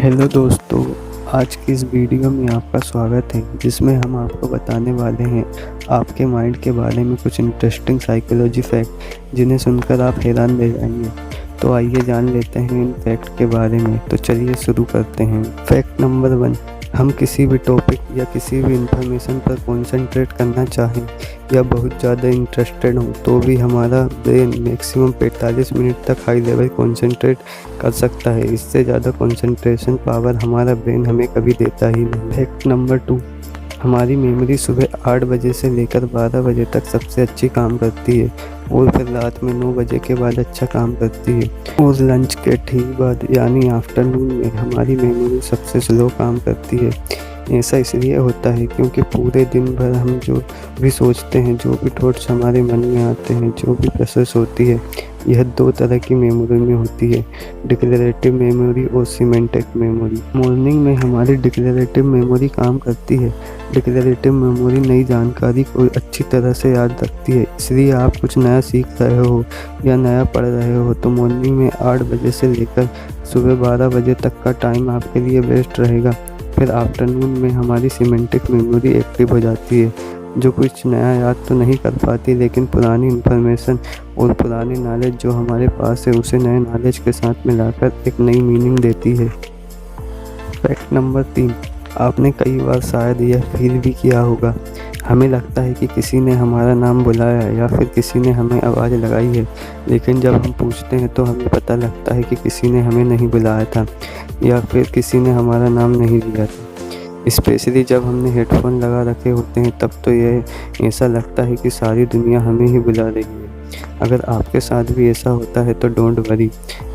Hello दोस्तों, आज की इस वीडियो में आपका स्वागत है जिसमें हम आपको बताने वाले हैं आपके माइंड के बारे में कुछ इंटरेस्टिंग साइकोलॉजी फैक्ट जिन्हें सुनकर आप हैरान रह जाएंगे। तो आइए जान लेते हैं इन फैक्ट के बारे में। तो चलिए शुरू करते हैं। फैक्ट नंबर 1, हम किसी भी टॉपिक या किसी भी इंफॉर्मेशन पर कंसंट्रेट करना चाहें या बहुत ज़्यादा इंटरेस्टेड हों तो भी हमारा ब्रेन मैक्सिमम 45 मिनट तक हाई लेवल कंसंट्रेट कर सकता है। इससे ज़्यादा कंसंट्रेशन पावर हमारा ब्रेन हमें कभी देता ही नहीं। फैक्ट नंबर 2, हमारी मेमोरी सुबह 8 बजे से लेकर 12 बजे तक सबसे अच्छी काम करती है और फिर रात में 9 बजे के बाद अच्छा काम करती है और लंच के ठीक बाद यानी आफ्टरनून में हमारी मेमोरी सबसे स्लो काम करती है। ऐसा इसलिए होता है क्योंकि पूरे दिन भर हम जो भी सोचते हैं, जो भी थॉट्स हमारे मन में आते हैं, जो भी प्रोसेस होती है, यह 2 तरह की मेमोरी में होती है, डिक्लेरेटिव मेमोरी और सिमेंटिक मेमोरी। मॉर्निंग में हमारी डिक्लेरेटिव मेमोरी काम करती है। डिक्लेरेटिव मेमोरी नई जानकारी को अच्छी तरह से याद रखती है। इसलिए आप कुछ नया सीख रहे हो या नया पढ़ रहे हो तो मॉर्निंग में 8 बजे से लेकर सुबह 12 बजे तक का टाइम आपके लिए बेस्ट रहेगा। फिर आफ्टरनून में हमारी सिमेंटिक मेमोरी एक्टिव हो जाती है, जो कुछ नया याद तो नहीं कर पाती लेकिन पुरानी इन्फॉर्मेशन और पुरानी नॉलेज जो हमारे पास है उसे नए नॉलेज के साथ मिलाकर एक नई मीनिंग देती है। फैक्ट नंबर 3, आपने कई बार शायद यह फील भी किया होगा, हमें लगता है कि किसी ने हमारा नाम बुलाया या फिर किसी ने हमें आवाज़ लगाई है, लेकिन जब हम पूछते हैं तो हमें पता लगता है कि किसी ने हमें नहीं बुलाया था या फिर किसी ने हमारा नाम नहीं लिया था। स्पेशली जब हमने हेडफोन लगा रखे होते हैं तब तो यह ऐसा लगता है कि सारी दुनिया हमें ही बुला रही है। अगर आपके साथ भी ऐसा होता है तो डोंट वरी,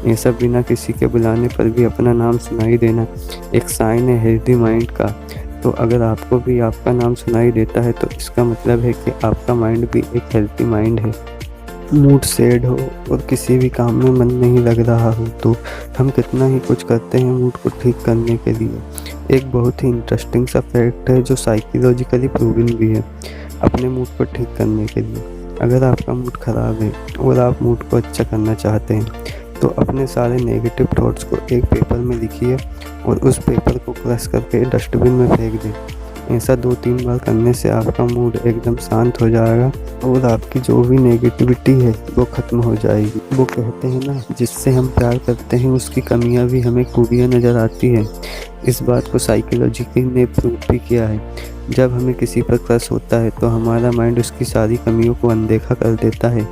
ऐसा बिना किसी के बुलाने पर भी अपना नाम सुनाई देना एक साइन है हेल्दी माइंड का। तो अगर आपको भी आपका नाम सुनाई देता है तो इसका मतलब है कि आपका माइंड भी एक हेल्दी माइंड है। मूड सैड हो और किसी भी काम में मन नहीं लग रहा हो तो हम कितना ही कुछ करते हैं मूड को ठीक करने के लिए। एक बहुत ही इंटरेस्टिंग सा फैक्ट है जो साइकोलॉजिकली प्रूवन भी है अपने मूड को ठीक करने के लिए। अगर आपका मूड ख़राब है और आप मूड को अच्छा करना चाहते हैं तो अपने सारे नेगेटिव थॉट्स को एक पेपर में लिखिए और उस पेपर को क्रश करके डस्टबिन में फेंक दें। ऐसा 2-3 बार करने से आपका मूड एकदम शांत हो जाएगा और आपकी जो भी नेगेटिविटी है वो ख़त्म हो जाएगी। वो कहते हैं ना, जिससे हम प्यार करते हैं उसकी कमियां भी हमें खूबियां नज़र आती हैं। इस बात को साइकोलॉजी ने प्रूव भी किया है। जब हमें किसी पर क्रश होता है तो हमारा माइंड उसकी सारी कमियों को अनदेखा कर देता है,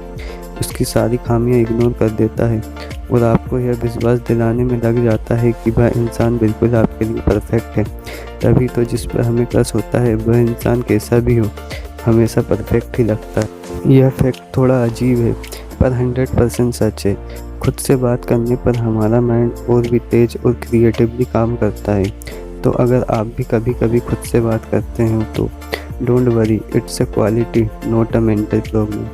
उसकी सारी खामियां इग्नोर कर देता है और आपको यह विश्वास दिलाने में लग जाता है कि वह इंसान बिल्कुल आपके लिए परफेक्ट है। तभी तो जिस पर हमें क्रश होता है वह इंसान कैसा भी हो हमेशा परफेक्ट ही लगता है। यह फैक्ट थोड़ा अजीब है पर 100% सच है। खुद से बात करने पर हमारा माइंड और भी तेज और क्रिएटिवली काम करता है। तो अगर आप भी कभी कभी खुद से बात करते हैं तो don't worry, it's a quality not a mental problem.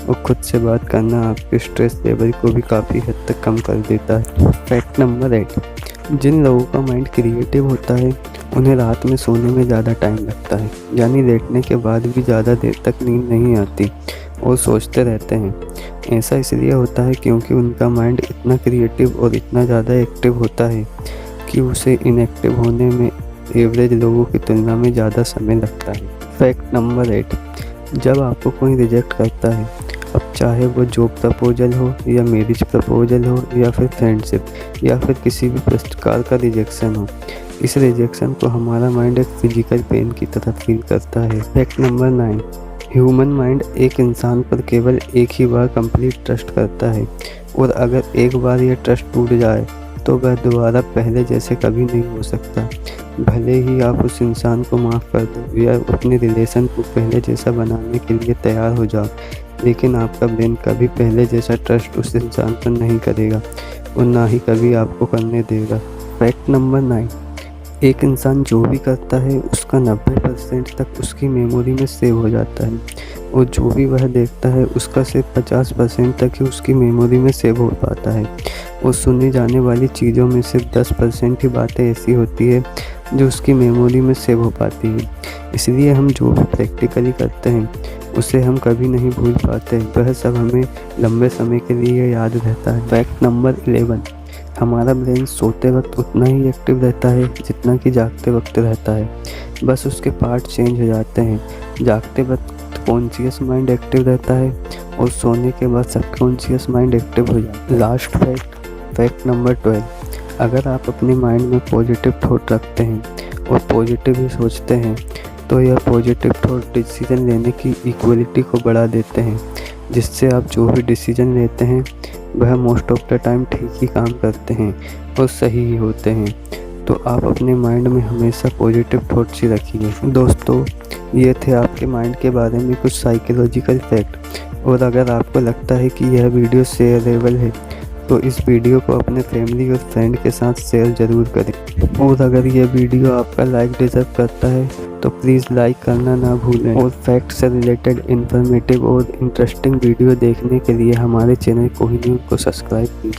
और खुद से बात करना आपके स्ट्रेस लेवल को भी काफ़ी हद तक कम कर देता है। फैक्ट नंबर 8, जिन लोगों का माइंड क्रिएटिव होता है उन्हें रात में सोने में ज़्यादा टाइम लगता है, यानी लेटने के बाद भी ज़्यादा देर तक नींद नहीं आती और सोचते रहते हैं। ऐसा इसलिए होता है क्योंकि उनका माइंड इतना क्रिएटिव और इतना ज़्यादा एक्टिव होता है कि उसे इनएक्टिव होने में एवरेज लोगों की तुलना में ज़्यादा समय लगता है। फैक्ट नंबर 8, जब आपको कोई रिजेक्ट करता है, अब चाहे वो जॉब प्रपोजल हो या मैरिज प्रपोजल हो या फिर फ्रेंडशिप या फिर किसी भी प्रकार का रिजेक्शन हो, इस रिजेक्शन को हमारा माइंड एक फिजिकल पेन की तरह फील करता है। फैक्ट नंबर 9, ह्यूमन माइंड एक इंसान पर केवल एक ही बार कंप्लीट ट्रस्ट करता है और अगर एक बार यह ट्रस्ट टूट जाए तो वह दोबारा पहले जैसे कभी नहीं हो सकता। भले ही आप उस इंसान को माफ़ कर दो या अपने रिलेशन को पहले जैसा बनाने के लिए तैयार हो जाओ, लेकिन आपका ब्रेन कभी पहले जैसा ट्रस्ट उस इंसान पर नहीं करेगा और ना ही कभी आपको करने देगा। फैक्ट नंबर 9, एक इंसान जो भी करता है उसका 90% तक उसकी मेमोरी में सेव हो जाता है और जो भी वह देखता है उसका सिर्फ 50% तक ही उसकी मेमोरी में सेव हो पाता है और सुनी जाने वाली चीज़ों में सिर्फ 10% ही बातें ऐसी होती है जो उसकी मेमोरी में सेव हो पाती है। इसलिए हम जो भी प्रैक्टिकली करते हैं उसे हम कभी नहीं भूल पाते, वह सब हमें लंबे समय के लिए याद रहता है। फैक्ट नंबर 11, हमारा ब्रेन सोते वक्त उतना ही एक्टिव रहता है जितना कि जागते वक्त रहता है, बस उसके पार्ट चेंज हो जाते हैं। जागते वक्त कॉन्शियस माइंड एक्टिव रहता है और सोने के बाद सबकॉन्शियस माइंड एक्टिव हो जाता है। लास्ट फैक्ट नंबर 12, अगर आप अपने माइंड में पॉजिटिव थॉट रखते हैं और पॉजिटिव ही सोचते हैं तो यह पॉजिटिव थॉट डिसीजन लेने की इक्वलिटी को बढ़ा देते हैं, जिससे आप जो भी डिसीजन लेते हैं वह मोस्ट ऑफ द टाइम ठीक ही काम करते हैं और सही ही होते हैं। तो आप अपने माइंड में हमेशा पॉजिटिव थॉट्स ही रखिए। दोस्तों, ये थे आपके माइंड के बारे में कुछ साइकोलॉजिकल फैक्ट, और अगर आपको लगता है कि यह वीडियो शेयरेबल है तो इस वीडियो को अपने फैमिली और फ्रेंड के साथ शेयर ज़रूर करें। और अगर यह वीडियो आपका लाइक डिज़र्व करता है तो प्लीज़ लाइक करना ना भूलें। और फैक्ट से रिलेटेड इन्फॉर्मेटिव और इंटरेस्टिंग वीडियो देखने के लिए हमारे चैनल कोहिनूर को सब्सक्राइब कीजिए।